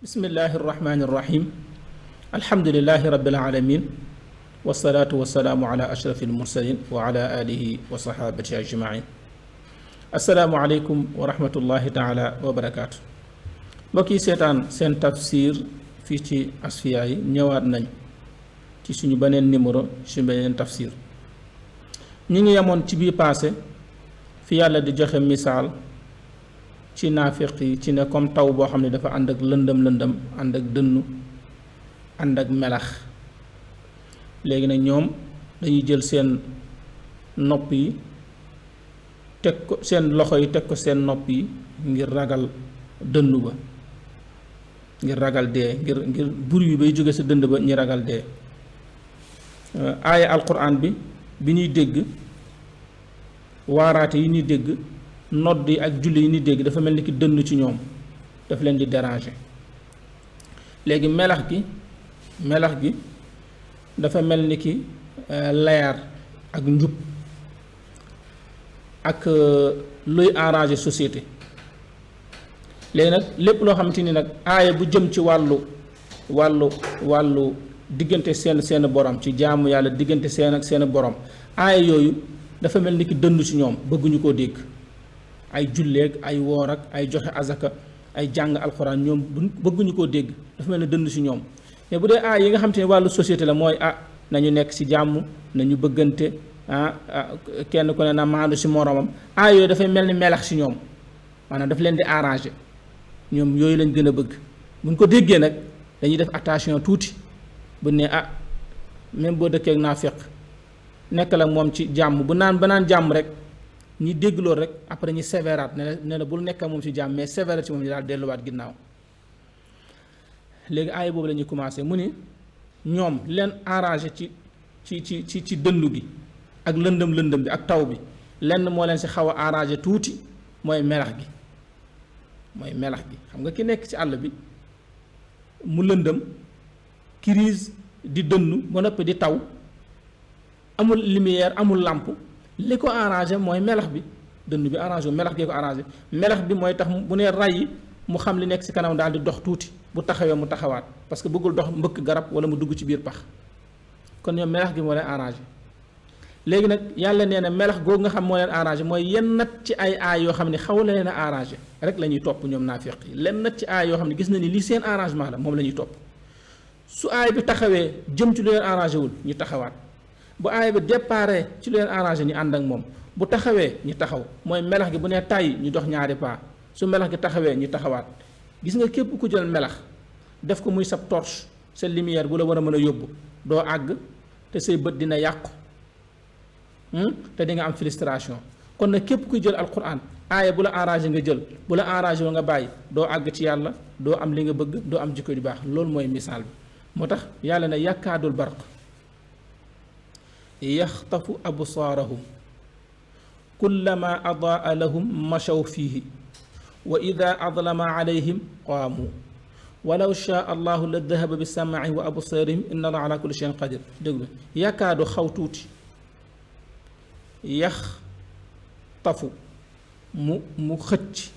bismillahi irrahmani irrahim alhamdulilahi rabbil alamin wasalaatu wasalaamu ala ashrafi almursalin wa ala alihi wa sahabati ajmain assalaamu aleykum wa rahmatullahi taala wa barakaatu. mbokk yi seetaan seen tafsir fii ci asfiya yi ñëwaat nañ ci suñu beneen numéro suñu beneen tafsir. ñu ngi yemoon ci bii passé fi yàlla di joxe misaal ci naafiq yi ci ne comme taw boo xam ne dafa ànd ak lëndëm ànd ak dënnu ànd ak melax. léegi nag ñoom dañuy jël seen nopp yi teg ko seen loxo yi teg ko seen nopp yi ngir ragal dënnu ba, ngir ragal dee, ngir bur yi bay jóge sa dënd ba ñi ragal dee. aaya alquran bi ñuy dégg, waaraate yi ñuy dégg, nodd yi ak julli yi ñuy dégg dafa mel ni ki dënn ci ñoom, daf leen di déranger. léegi melax gi dafa mel ni ki leer ak njub ak luy arranger société. léegi nag lépp loo xamante ni nag aaya bu jëm ci wàllu diggante seen borom, ci jaamu yàlla diggante seen ak seen borom, aaya yooyu dafa mel ni ki dënn ci ñoom, bëgguñu koo dégg. ay julleeg ay woor ak ay joxe azaka ay jàng alxuraan ñoom bëgguñu koo dégg, dafa mel ni dënn ci ñoom. mais bu dee aay yi nga xam te ne wàllu société la, mooy nañu nekk ci jàmm, nañu bëggante, kenn ku ne na maandu ci moromam, aay yooyu dafay mel ni melax ci ñoom, maanaam daf leen di arranger. ñoom yooyu lañ gën a bëgg. buñ ko déggee nag dañuy def attention tuuti, bu ne même boo dëkkee ak naafeq nekk la moom ci jàmm, ba naan jàmm rek ñi dégg loolu rek après ñi sévéraat ne la bul nekk moom ci jàmm, mais sévérat ci moom ñu daal delluwaat ginnaaw. léegi aaya boobu la ñuy commencé mu ni ñoom leen arrangé ci dëndu gi ak lëndëm bi ak taw bi, lenn moo leen si xaw a arrangé tuuti, mooy melax gi. xam nga ki nekk ci àll bi mu lëndëm crise di dënnu ba noppi di taw, amul lumière amul làmp, li ko arrangé mooy melax bi. dënnu bi arrangé melax gee ko arrangé. melax bi mooy tax bu nee ray mu xam li nekk ci kanam daal di dox tuuti, bu taxawee mu taxawaat, parce que bëggul dox mbëkk garab wala mu dugg ci biir pax. kon ñoom melax gi moo leen arrangé. léegi nag yàlla nee na melax googu nga xam moo leen arrangé mooy yenn nat ci ay aay yoo xam ne xaw la leen a arrangé rek la ñuy topp ñoom naafiq yi. lenn nat ci aay yoo xam ne gis na ni lii seen arrangement la, moom la ñuy topp. su aay bi taxawee jëm ci lu leen arrangé wul ñu taxawaat, bu aay bi déparé ci lu leen arrangé ñu ànd ak moom, bu taxawee ñu taxaw. mooy melax gi bu nee tàyyi ñu dox ñaari pas, su melax gi taxawee ñu taxawaat. gis nga képp ku jël melax def ko muy sab torche, sa lumière bu la war a mën a yóbbu, doo àgg te say bët dina yàqu, te di nga am frustration. kon nag képp kuy jël alquran aaya bu la arrangé nga jël, bu la arrangé wa nga bàyyi, doo àgg ci yàlla, doo am li nga bëgg, doo am jikko ju baax. loolu mooy misaal bi. moo tax yàlla ne yakaadul barq yaxtafu absaarahum kullama adaa lahum machaw fiihi wa ida adlama alayhim qaamu walaw shaa allahu la dahaba bi samci wa absaarihim inna allaha ala kulli shayin qadir. déglu yakaadu xaw tuuti, yax tafu mu xëcc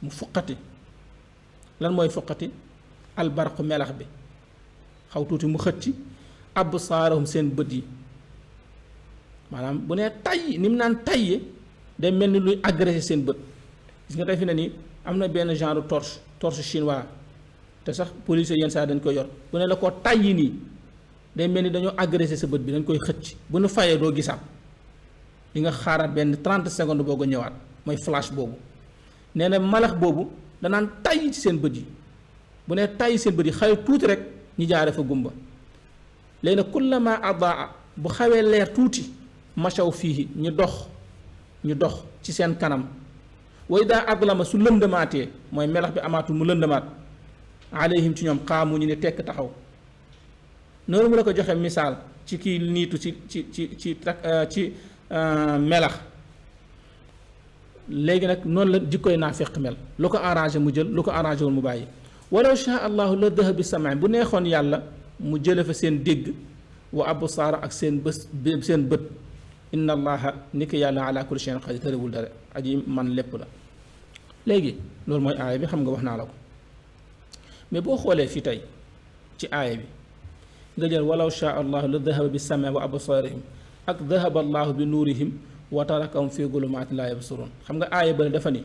mu fuqati. lan mooy fuqati? albarqu melax bi xaw tuuti mu xëcc absaarahum seen bët yi. maanaam bu nee tay ni mu naan tayye day mel ni luy agressé seen bët. gis nga tey fi ne nii am na benn genre torche chinois, te sax police yenn saa dañ koy yor. bu ne la ko tayyi nii day mel ni dañoo agressé sa bët bi, dañ koy xëcc. bu nu fayee doo gisaat, di nga xaaraat benn 30 secondes boo ko ñëwaat, mooy flash boobu. nee na malax boobu danaan tayyi ci seen bët yi. bu nee tayyi seen bët yi xëy tuuti rek ñu jaare fa gumba. léegi nag kullama adaa, bu xawee leer tuuti, machaw fiihi ñu dox ci seen kanam. wa ida adlama su lëndamaatee, mooy melax bi amaatul mu lëndamaat, alayhim ci ñoom xaamu ñu ne tekk taxaw. noonu mu la ko joxe misaal ci kii niitu ci melax. léegi nag noonu la jikkoy naafiq mel, lu ko arrangé mu jël, lu ko arrangé wul mu bàyyi. walaw shaa allahu la dahaba bi sam'i, bu neexoon yàlla mu jële fa seen dégg, wa absaar ak seen bët. inna allaha ni ki yàlla ala kulli shay'in qadir, tërëwul dara, aji man lépp la. léegi loolu mooy aaya bi, xam nga wax naa la ko. mais boo xoolee fii tey ci aaya bi nga jël walaw shaa allahu la dahaba bi sam'i wa absaarihim ak dahaba allahu bi nuurihim wa tarakahum fi gulumaati laa yabsuruun. xam nga aaya ba dafa ni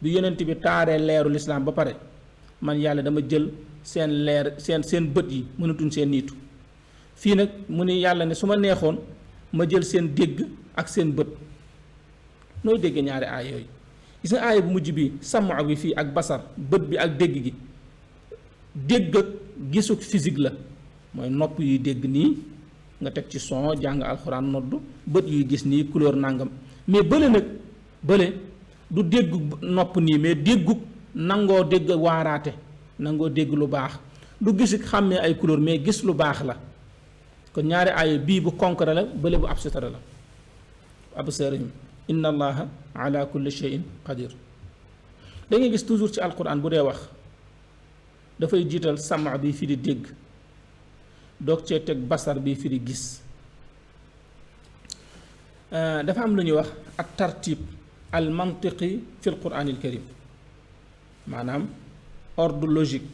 bi yonent bi taaree leeru lislaam ba pare man yàlla dama jël seen leer seen bët yi mënatuñ seen niitu. fii nag mu ni yàlla ne su ma neexoon ma jël seen dégg ak seen bët. nooy dégg ñaari aay yooyu gis nga aaya bu mujj bi sama bi fii ak basar bët bi ak dégg gi dégg ak gisuk physique la mooy nopp yuy dégg nii nga teg ci son jàng alxuraan noddu bët yuy gis nii couleur nangam mais bële nag bële du dégg nopp nii mais dégguk nangoo dégg waaraate nangoo dégg lu baax du gisuk xàmmee ay couleur mais gis lu baax la. kon ñaari aaya bii bu concret la bële bu abstrait la absaarihim inna allaha ala kulli shay'in qadir. da ngay gis toujours ci alquran bu dee wax dafay jiital sama bi fi di dégg doog cee teg basar bi fi di gis. dafa am lu ñuy wax at tartib al mantiqi fi al quran al karim maanaam ordre logique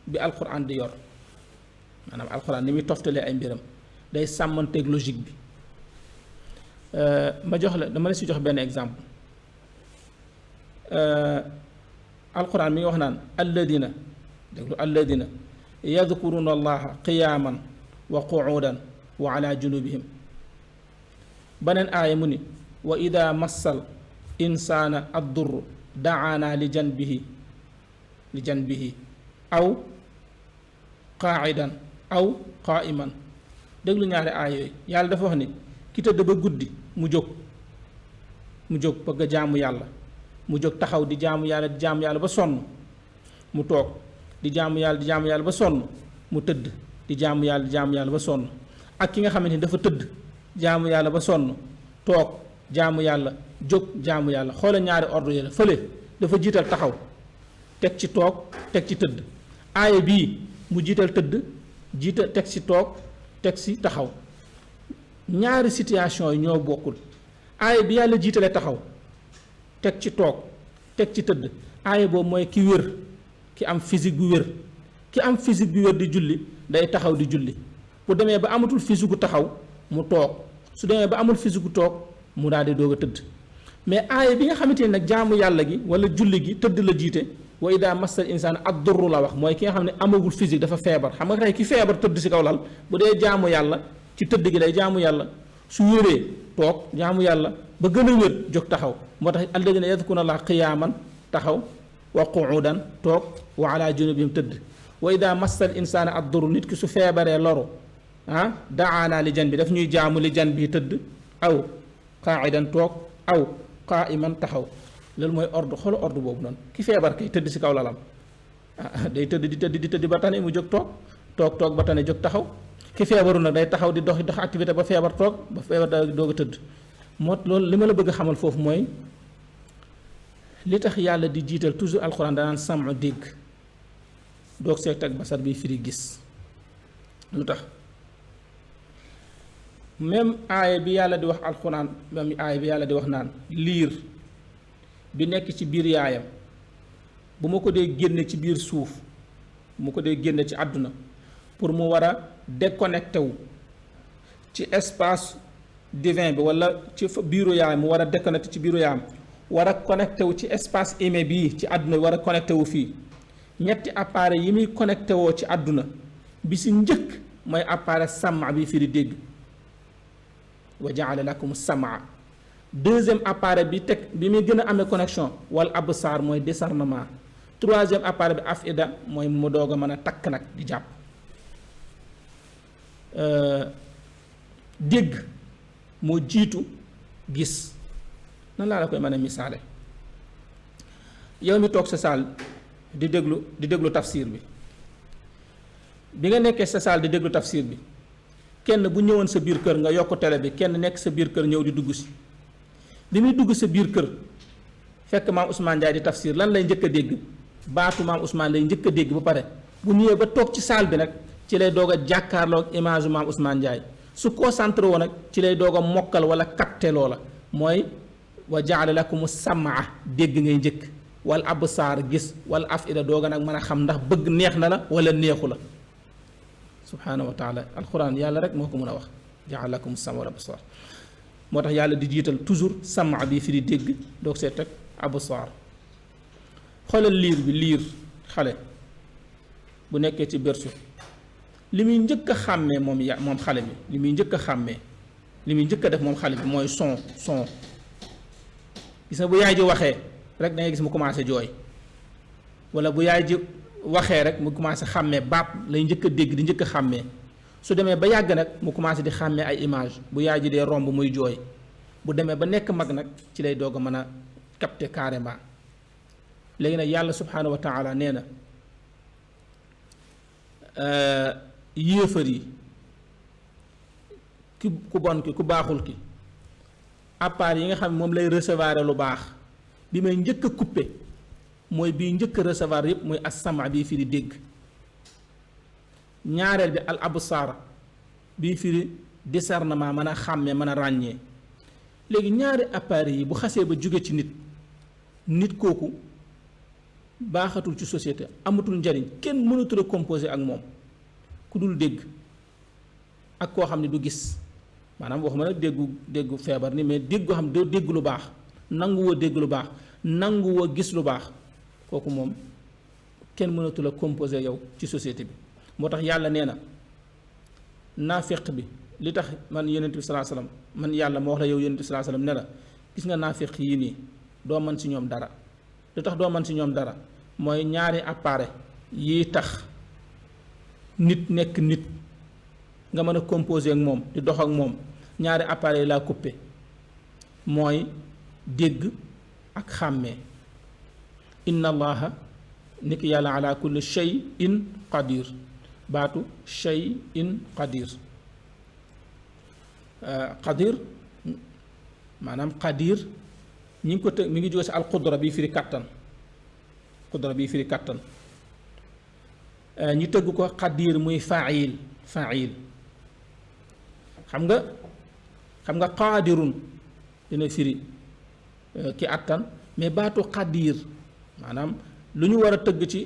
bi alquran di yor maanaam alquran ni muy toftalee ay mbiram day sàmmanteeg logique bi. ma jox la dama la si jox benn exemple alquran mi ngi wax naan alladina déglu alladina yadkuruna allaha qiyaman wa quudan wa ala junubihim. beneen aaya mu ni wa ida massal insaana addurru daana li janbihi aw qaacidan aw qaaiman. déglu ñaari aaya yooyu yàlla dafa wax ni ki tëdd ba guddi mu jóg bëgg a jaamu yàlla mu jóg taxaw di jaamu yàlla ba sonn mu toog di jaamu yàlla ba sonn mu tëdd di jaamu yàlla ba sonn. ak ki nga xamante ni dafa tëdd jaamu yàlla ba sonn toog jaamu yàlla jóg jaamu yàlla. xoole ñaari ordre yi la fële dafa jiital taxaw teg ci toog teg ci tëdd. aaya bii mu jiital tëdd teg ci toog teg ci taxaw. ñaari situation yi ñoo bokkul. aaya bi yàlla jiitale taxaw teg ci toog teg ci tëdd aaya boobu mooy ki wér ki am physique bu wér. ki am physique bu wér di julli day taxaw di julli bu demee ba amatul physique gu taxaw mu toog su demee ba amul physique gu toog mu daal di doog a tëdd. mais aaya bi nga xamante ne nag jaamu yàlla gi wala julli gi tëdd la jiite wa ida massal insaan ad-durru la wax mooy ki nga xam ne amagul physique dafa feebar. xam nga tey ki feebar tëdd si kaw lal bu dee jaamu yàlla ci tëdd gi day jaamu yàlla su wéree toog jaamu yàlla ba gën a wér jóg taxaw. moo tax alladina yadkuruna allaha qiyaaman taxaw wa qu'udan toog wa ala junubihim tëdd. wa ida massal insaana ad-durru nit ki su feebaree loru daana li jan bi daf ñuy jaamu li jan bi tëdd aw qaa'idan toog aw qaa'iman taxaw. loolu mooy ordre xool ordre boobu noonu ki feebar kay tëdd si kaw lalam day tëdd di tëdd ba tane mu jóg toog ba tane jóg taxaw. ki feebaru nag day taxaw di dox activité ba feebar toog ba feebar da doog a tëdd. moo loolu li ma la bëgg a xamal foofu mooy li tax yàlla di jiital toujours alxuraan danaan samu dégg doog seet ak basar bi firi gis. lu tax même aaya bi yàlla di wax alxuraan même aaya bi yàlla di wax naan liir bi nekk ci biir yaayam bu ma ko dee génne ci biir suuf bu ma ko dee génne ci àdduna pour mu war a déconnecté wu ci espace divin bi wala ci biiru yaayam mu war a déconnecté ci biiru yaayam war a connecté wu ci espace humain bii ci àdduna bi war a connecté wu fii ñetti appareil yi muy connecté woo ci àdduna bi si njëkk mooy appareil sama bi firi dégg wa jaala lakum samaa. deuxième appareil bi teg bi muy gën a amee connexion wal absaar mooy discernement. troisième appareil bi afida mooy mu doog a mën a takk nag di jàpp. dégg moo jiitu gis. nan laa la koy mën a misaale yow mi toog sa saal di déglu tafsir bi nga nekkee sa saal di déglu tafsir bi kenn bu ñëwoon sa biir kër nga yokk télé bi kenn nekk sa biir kër ñëw di dugg si bi muy dugg sa biir kër fekk maam Ousmane Ndiaye di tafsir lan lay njëkk a dégg baatu maam Ousmane lay njëkk a dégg ba pare bu ñëwee ba toog ci saal bi nag ci lay doog a jàkkaarloo ak image maam Ousmane Ndiaye su concentré woo nag ci lay doog a mokkal wala capté loola mooy wa jaala lakum samaa dégg ngay njëkk wal absaar gis wal afida dooga nag mën a xam ndax bëgg neex na la wala neexu la subhaanahu wa taala. alquran yàlla rek moo ko mën a wax jaala lakum sama wal absaar moo tax yàlla di jiital toujours sama bi fi di dégg doog see teg absaar. xoolal liir bi liir xale bu nekkee ci berceau li muy njëkk a xàmmee moom xale bi li muy njëkk a xàmmee li muy njëkk a def moom xale bi mooy son gis nga bu yaay ji waxee rek da ngay gis mu commencé jooy wala bu yaay ji waxee rek mu commencé xàmmee baat lay njëkk a dégg di njëkk a xàmmee su demee ba yàgg nag mu commencé di xàmmee ay image bu yaay ji dee romb muy jooy bu demee ba nekk mag nag ci lay doog a mën a capter carrément. léegi nag yàlla subhaanahu wa taala nee na yéefar yi ku bon ki ku baaxul ki appareil yi nga xam ne moom lay recevoir lu baax bi may njëkk a coupé mooy bii njëkk a recevoir yépp mooy as-sama bii firi dégg. ñaareel bi al absaar bii firi discernement mën a xàmmee mën a ràññee. léegi ñaari appareil yi bu xasee ba jóge ci nit kooku baaxatul ci société amatul njariñ kenn mënatul a composé ak moom ku dul dégg ak koo xam ne du gis maanaam waxuma nag déggu feebar ni mais dégg goo xam ne doo dégg lu baax nanguwoo dégg lu baax nanguwoo gis lu baax kooku moom kenn mënatul a composé yow ci société bi. moo tax yàlla nee na naafeq bi li tax man yonent bi salaa salaam man yàlla ma wax la yow yonent bi salaa salaam ne la gis nga naafeq yii nii doo mën si ñoom dara. lu tax doo mën si ñoom dara mooy ñaari appareil yii tax nit nekk nit nga mën a composer ak moom di dox ak moom ñaari appareil laa coupé mooy dégg ak xàmmee. inna allaha niki yàlla ala kulli shay'in qadir baatu shay'in qadir qadir maanaam qadir ñi ngi ko tëg mi ngi jóge si alqudra bii firi kàttan qudra bii firi kàttan ñi tëgg ko qadir muy fail xam nga qaadirun dina firi ki attan mais baatu qadir maanaam lu ñu war a tëgg ci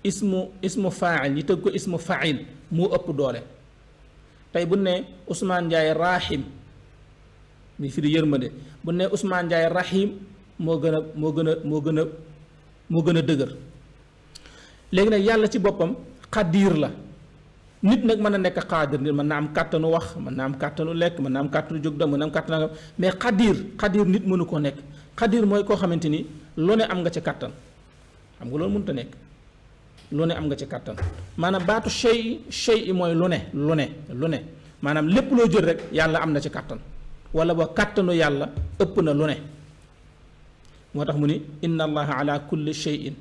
ismu fail ñi tëgg ko ismu fail moo ëpp doole. tey bu ne Ousmane Ndiaye rahim mi firi yërmande bu ne Ousmane Ndiaye rahim moo gën a dëgër. léegi nag yàlla ci boppam xadiir la nit nag mën a nekk xaadir nit mën naa am kàttanu wax mën naa am kàttanu lekk mën naa am kàttanu jóg dem mën naa am kàttanu mais xadiir nit mënu koo nekk. xadiir mooy koo xamante ni lu ne am nga ci kàttan xam nga loolu mënut a nekk lu ne am nga ci kàttan maanaam baatu shay mooy lu ne maanaam lépp loo jël rek yàlla am na ci kàttan wala ba kàttanu yàlla ëpp na lu ne. moo tax mu ni inna allaha ala kulli shay'in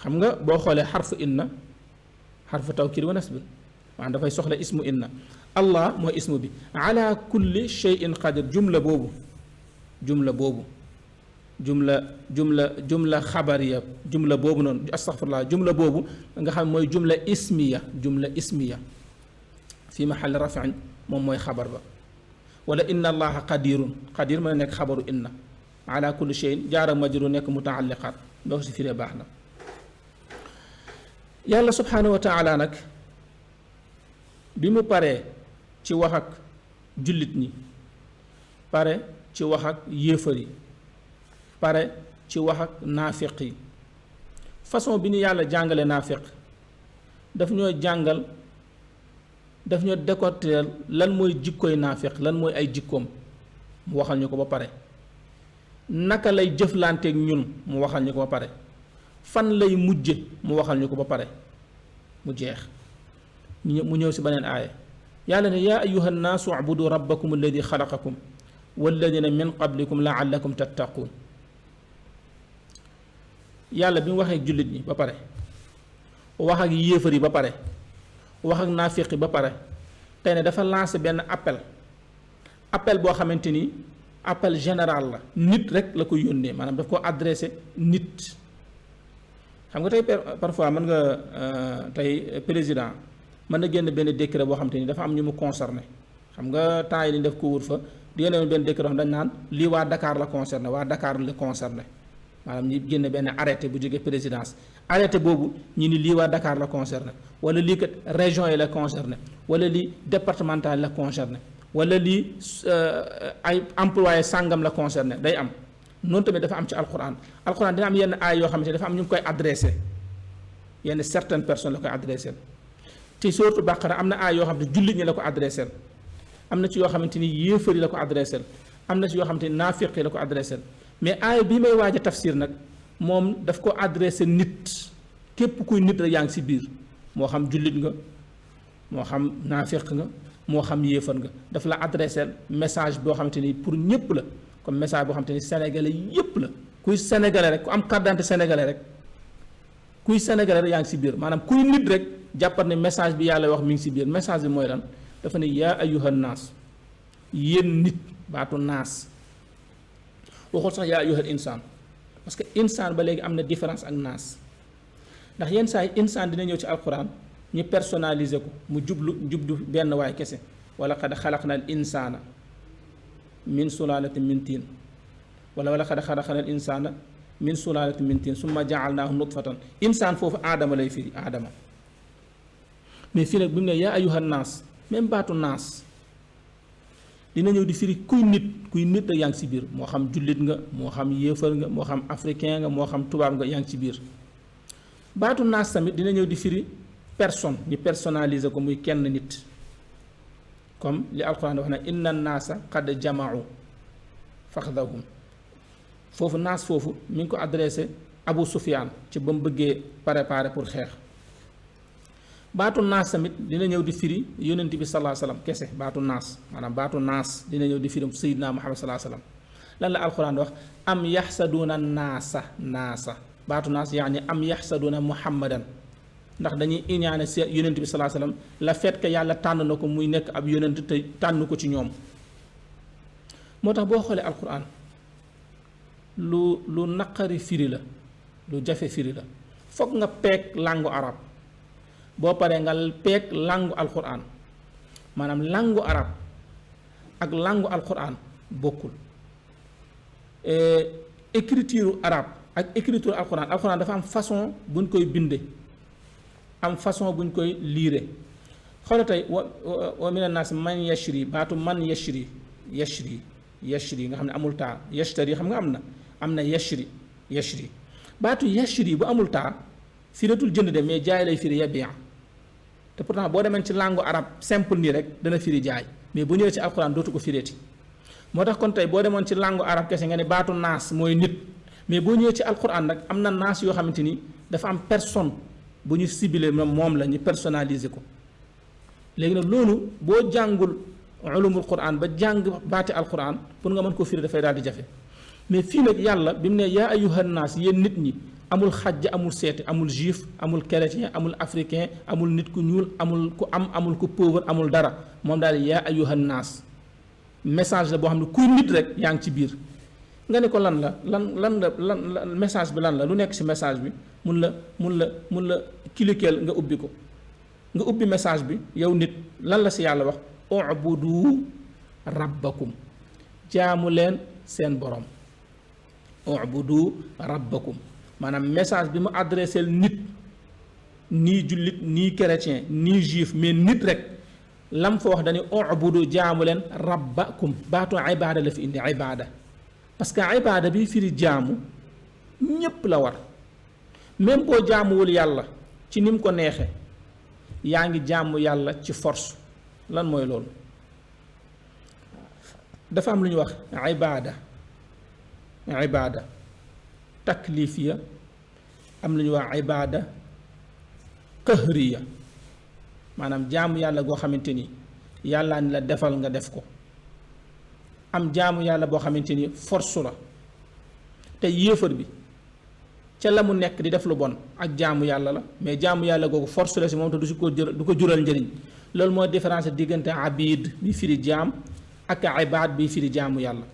xam nga boo xoolee xarfu inna xarfu tawkiid wa nasb maanaam dafay soxla ismu inna allah mooy ismu bi ala kulli shay'in qadir jumla xabariya jumla boobu noonu astaghfirullah jumla boobu nga xam mooy jumla ismiya fi mahalli raf'in moom mooy xabar ba wala inna allaha qadirun qadir mën a nekk xabaru inna ala kulli shay'in jaara majru nekk mutaalliqaat doo ko si firee baax na. yàlla subhaanahu wa taala nag bi mu paree ci wax ak jullit ñi pare ci wax ak yéefar yi pare ci wax ak naafiq yi façon bi ñu yàlla jàngale naafiq daf ñoo jàngal daf ñoo décortiquer lan mooy jikkooy naafiq lan mooy ay jikkoom mu waxal ñu ko ba pare naka lay jëflanteeg ñun mu waxal ñu ko ba pare fan lay mujje mu waxal ñu ko ba pare mu jeex mu ñëw si beneen aaya yàlla ne yaa ayuha nnaasu ubudu rabbakum alladi xalaqakum walladina min qablikum laallakum tattaquun yàlla bi mu waxee ak jullit ñi ba pare wax ak yéefar yi ba pare wax ak naafiq yi ba pare tey ne dafa lancé benn appel boo xamante ni appel général la nit rek la ko yónnee maanaam daf ko adressé nit. xam nga tey parfois mën nga tey président mën na génn benn décret boo xam te ni dafa am ñu mu concerné xam nga temps yi dañu def couvre-feu di génne benn décret dañ naan lii waa Dakar la concerné waa Dakar la concerné maanaam ñi génne benn arrêté bu jógee présidence arrêté boobu ñi ni lii waa Dakar la concerné wala lii kat région yi la concerné wala lii départemental la concerné wala lii ay employé sàngam la concerné day am noonu tamit dafa am ci alquran dina am yenn aay yoo xamante ne dafa am ñu ngi koy adressé yenn certaines personnes la koy adressé te sourate Baqara am na aay yoo xam ne jullit ñi la ko adressé am na ci yoo xamante ni yéefar yi la ko adressé am na ci yoo xamante ni naafiq yi la ko adressé mais aay bii may waaj a tafsir nag moom daf ko adressé nit képp kuy nit rek yaa ngi si biir moo xam jullit nga moo xam naafiq nga moo xam yéefar nga daf la adressé message boo xamante ni pour ñëpp la comme message boo xamante ni sénégalais yëpp la kuy sénégalais rek ku am carte d'identité sénégalais rek kuy sénégalais rek yaa ngi si biir maanaam kuy nit rek jàppat ne message bi yàlla wax mi ngi si biir message bi mooy lan dafa ne yaa ayyuhan naas yéen nit baatu naas waxul sax yaa ayyuhal insaan parce que insaan ba léegi am na différence ak naas ndax yenn saa yi insaan dina ñëw ci alquran ñu personnaliser ko mu jublu benn waay kese wala qad xalaqna al insaana min sulaalatin min tiin wala qad xalaqna al insaana min sulaalatin min tiin summa jaalnaahu nutfatan insaan foofu aadama lay firi aadama mais fii nag bi mu ne yaa ayyuhan naas même baatu naas dina ñëw di firi kuy nit rek yaa ngi si biir moo xam jullit nga moo xam yéefar nga moo xam africain nga moo xam tubaab nga yaa ngi ci biir baatu naas tamit dina ñëw di firi personne ñu personnaliser ko muy kenn nit comme li alquran wax na inna naasa qad jamaau faxdahum foofu naas foofu mi ngi ko adressé Abu Sufyaan ci ba mu bëggee préparer pour xeex baatu naas tamit dina ñëw di firi yonent bi sallallahu alayhi wasallam kese baatu naas maanaam baatu naas dina ñëw di firi sayyidina Muhammad sallallahu alayhi wasallam lan la alquran wax am yaxsaduuna naasa baatu naas yaani am yaxsaduuna muhammadan ndax dañuy iñaane si yonent bi sallallahu alayhi wasallam la fait que yàlla tànn na ko muy nekk ab yonent te tànn ko ci ñoom moo tax boo xoolee alquran lu naqari firi la lu jafe firi la foog nga peeg langue arab boo paree nga peeg langue alquran maanaam langue arab ak langue alquran bokkul écriture arabe ak écriture alquran dafa am façon buñ koy binde am façon buñ koy liire xoolal tey wa mina naas man yashri baatu man yashri nga xam ne amul taa yashtari xam nga am na yashri baatu yashri bu amul taa firatul jënd de mais jaay lay firi yabiya te pourtant boo demee ci langue arabe simple nii rek dana firi jaay mais bu ñëwee ci alquran dootu ko fireeti moo tax kon tey boo demoon ci langue arabe kese nga ne baatu naas mooy nit mais boo ñëwee ci alquran nag am na naas yoo xamante ni dafa am personne bu ñu ciblé moom la ñu personnaliser ko léegi nag loolu boo jàngul ulumul quran ba jàng baati alquran pour nga mën koo firi dafay daal di jafe mais fii nag yàlla bi mu ne yaa ayyuhan naas yéen nit ñi amul xajj amul seeti amul juif amul chrétien amul africain amul nit ku ñuul amul ku am amul ku pauvre amul dara moom daal yaa ayyuhan naas message la boo xam ne kuy nit rek yaa ngi ci biir nga ne ko lan la message bi lan la lu nekk ci message bi mun la cliqueel nga ubbi ko nga ubbi message bi yow nit lan la ci yàlla wax ubudu rabbakum jaamu leen seen borom ubudu rabbakum maanaam message bi mu adressé nit nii jullit nii chrétien nii juif mais nit rek lam fa wax dañuy ubudu jaamu leen rabbakum baatu ibaada la fi indi ibaada parce que ibaada bi firi jaamu ñépp la war même boo jaamuwul yàlla ci ni mu ko neexee yaa ngi jaamu yàlla ci force lan mooy loolu dafa am lu ñuy wax ibaada taklifiya am lu ñuy wax ibaada qahriya maanaam jaamu yàlla goo xamante ni yàllaa ni la defal nga def ko am jaamu yàlla boo xamante ni force la te yéefar bi ca la mu nekk di def lu bon ak jaamu yàlla la mais jaamu yàlla googu force la si moom te du ko jural njëriñ loolu mooy différence diggante abid bi firi jaam ak ibaad bi firi jaamu yàlla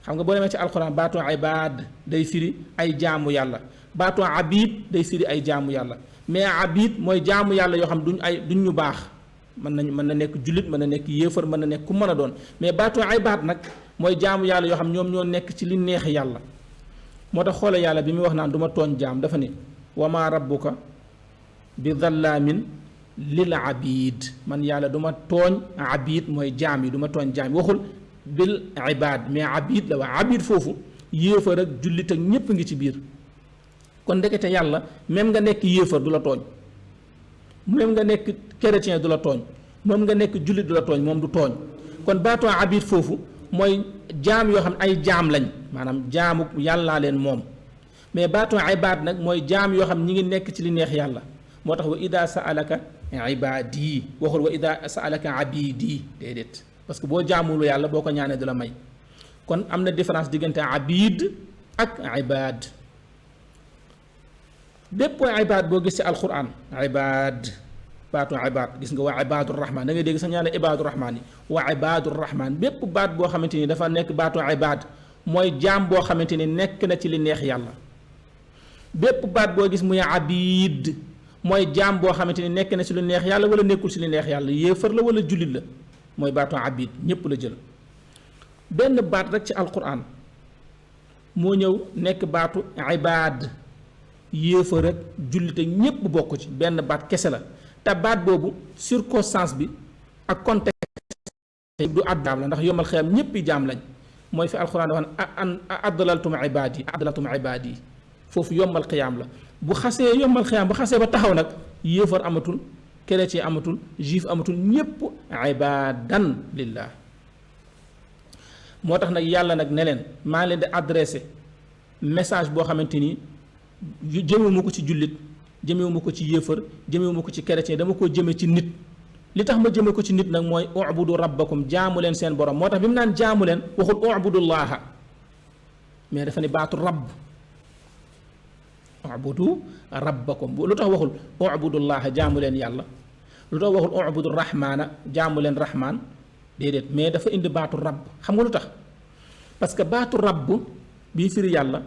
xam nga boo demee ci alxuraan baatu ibaad day firi ay jaamu yàlla baatu abid day firi ay jaamu yàlla mais abid mooy jaamu yàlla yoo xam duñ ñu baax mën na nekk jullit mën na nekk yéefar mën na nekk ku mën a doon mais baatu ibaad nag mooy jaamu yàlla yoo xam ñoom ñoo nekk ci li neex yàlla. moo tax xoola yàlla bi muy wax naan du ma tooñ jaam dafa ne wa maa rabbuka bi dhallaamin lil abid, man yàlla du ma tooñ abid mooy jaam yi du ma tooñ jaam yi waxul bil ibad mais abid la waa abid foofu yéefar ak jullit ak ñépp ngi ci biir. kon ndekete yàlla même nga nekk yéefar du la tooñ, même nga nekk chrétien du la tooñ, moom nga nekk jullit du la tooñ, moom du tooñ. kon baatu abid foofu mooy jaam yoo xam ne ay jaam lañ, maanaam jaamu yàllaa leen moom. mais baatu ibaad nag mooy jaam yoo xam ñi ngi nekk ci li neex yàlla. moo tax wa ida saalaka ibaadi waxul wa ida saalaka abidi déedéet, parce que boo jaamulu yàlla boo ko ñaanee du la may. kon am na différence diggante abid ak ibaad. bépp ibaad boo gis ci alquran ibaad baatu ibaad gis nga waa ibaadu rahmaan da ngay dégg sax ñaane ibaadu rahmaan yi waa ibaadu rahmaan bépp baat boo xamante ni dafa nekk baatu ibaad mooy jaam boo xamante ni nekk na ci li neex yàlla. bépp baat boo gis muy abid mooy jaam boo xamante ni nekk na ci lu neex yàlla wala nekkul ci lu neex yàlla, yéefar la wala jullit la, mooy baatu abid ñépp la jël. benn baat rek ci alquran moo ñëw nekk baatu ibaad, yéefar ak jullit ak ñépp bokk ci benn baat kese la. te baat boobu circonstance bi ak contexte du addaam la, ndax yomal xiyam ñépp yi jaam lañ. mooy fi alquran dafa an adlaltum ibaadi foofu yombal xiyaam la. bu xasee yombal xiyaam bu xasee ba taxaw nag yéefar amatul, chrétien amatul, juif amatul, ñépp ibaadan lillah. moo tax nag yàlla nag ne leen maa leen di adressé message boo xamante ni jëmewuma ko ci jullit, jëmewuma ko ci yéefar, jëmewuma ko ci chrétien, dama ko jëme ci nit. li tax ma jëme ko ci nit nag mooy ubudu rabbakum, jaamu leen seen borom. moo tax bi mu naan jaamu leen waxul ubudullaha, mais dafa ne baatu rabb, ubudu rabbakum. lu tax waxul ubudullaha jaamu leen yàlla, lu tax waxul ubudu rahmaana jaamu leen rahmaan, déedéet, mais dafa indi baatu rabb. xam nga lu tax? parce que baatu rabb bii firi yàlla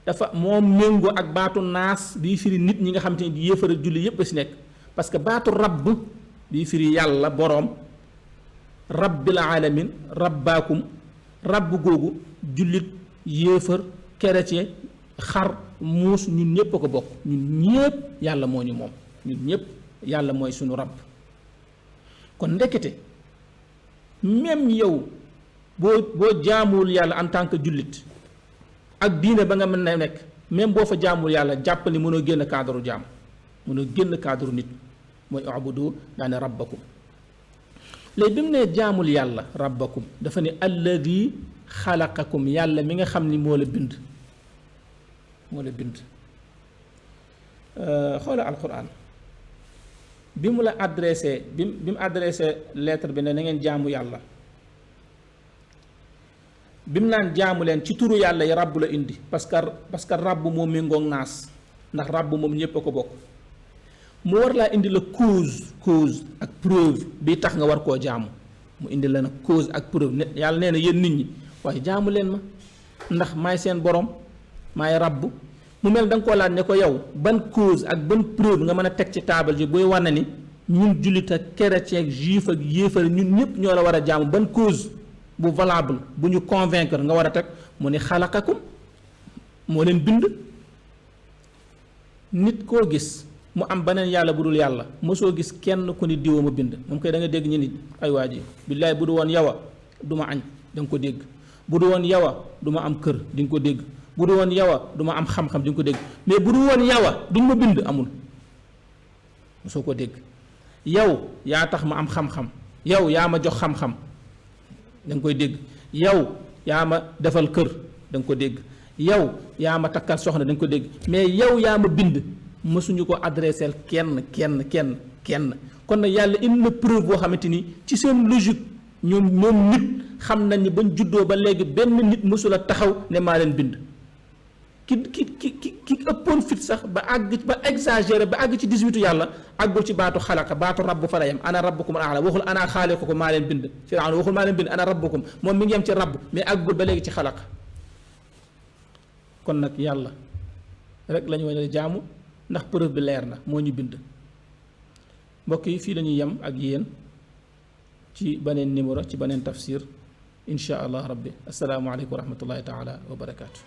dafa moom méngoo ak baatu naas bii firi nit ñi nga xam te ne yéefar ak julli yépp a si nekk. parce que baatu rabb bii firi yàlla boroom, rabbil alamin, rabbaakum, rabb googu jullit, yéefar, chrétien, xar, muus, ñun ñépp a ko bokk. ñun ñépp yàlla moo ñu moom, ñun ñépp yàlla mooy sunu rabb. kon ndekete même yow boo jaamuwul yàlla en tant que jullit ak diine ba nga mën na nekk, même boo fa jaamul yàlla jàpp ni mënoo génn cadre jaam, mënoo génn cadre nit, mooy ubudu daane rabbakum. léegi bi mu nee jaamul yàlla rabbakum dafa ne alladi xalaqakum, yàlla mi nga xam ni moo la bind, moo la bind. xoola alquran bi mu la adressé bi mu adressé lettre bi ne na ngeen jaamu yàlla, bi mu naan jaamu leen ci turu yàlla yi rabb la indi. parce que rabb moo méngoog naas, ndax rabb moom ñépp a ko bokk. mu war laa indi la cause ak preuve bi tax nga war koo jaamu. mu indi la nag cause ak preuve ne yàlla nee na yéen nit ñi waaye jaamu leen ma ndax maay seen borom, maay rabb. mu mel da nga koo laaj ne ko yow ban cause ak ban preuve nga mën a teg ci taabal ji booy wane ni ñun jullit ak chrétien ak juif ak yéefar ñun ñëpp ñoo la war a jaamu, ban cause bu valable bu ñu convaincre nga war a teg. mu ne xalaqakum, moo leen bind. nit koo gis mu am beneen yàlla bu dul yàlla mosoo gis kenn ku ni diwa ma bind. moom koy da nga dégg ñu nit ay waa ji billaay bu du woon yow a du ma añ, da nga ko dégg. bu du woon yow a du ma am kër, di nga ko dégg. bu du woon yow a du ma am xam-xam, di nga ko dégg. mais bu du woon yow a duñ ma bind, amul, mosoo ko dégg. yow yaa tax ma am xam-xam, yow yaa ma jox xam-xam, da nga koy dégg. yow yaa ma defal kër, da nga ko dégg. yow yaa ma takkal soxna, da nga ko dégg. mais yow yaa ma bind, mësuñu ko adressé kenn. kon nag yàlla indi na preuve boo xamante ni ci seen logique ñoom nit xam nañ ni bañ juddoo ba léegi benn nit mësula taxaw ne maa leen bind. ki ëppoon fit sax ba àgg ba exagéré ba àgg ci 18 yàlla àggul ci baatu xalaqa, baatu rabb fa la yem. ana rabbukum al-a'la waxul ana xaaliqukum maa leen bind. Firawna waxul maa leen bind, ana rabbukum, moom mi ngi yem ci rabb mais àggul ba léegi ci xalaqa. kon nag yàlla rek la ñu war a jaamu ndax preuve bi leer na, moo ñu bind. mbokk yi fii la ñuy yem ak yéen ci beneen numéro ci beneen tafsir. insha allah rabbi. Assalaamu aleykum wa rahmatullahi taala wa barakaatu.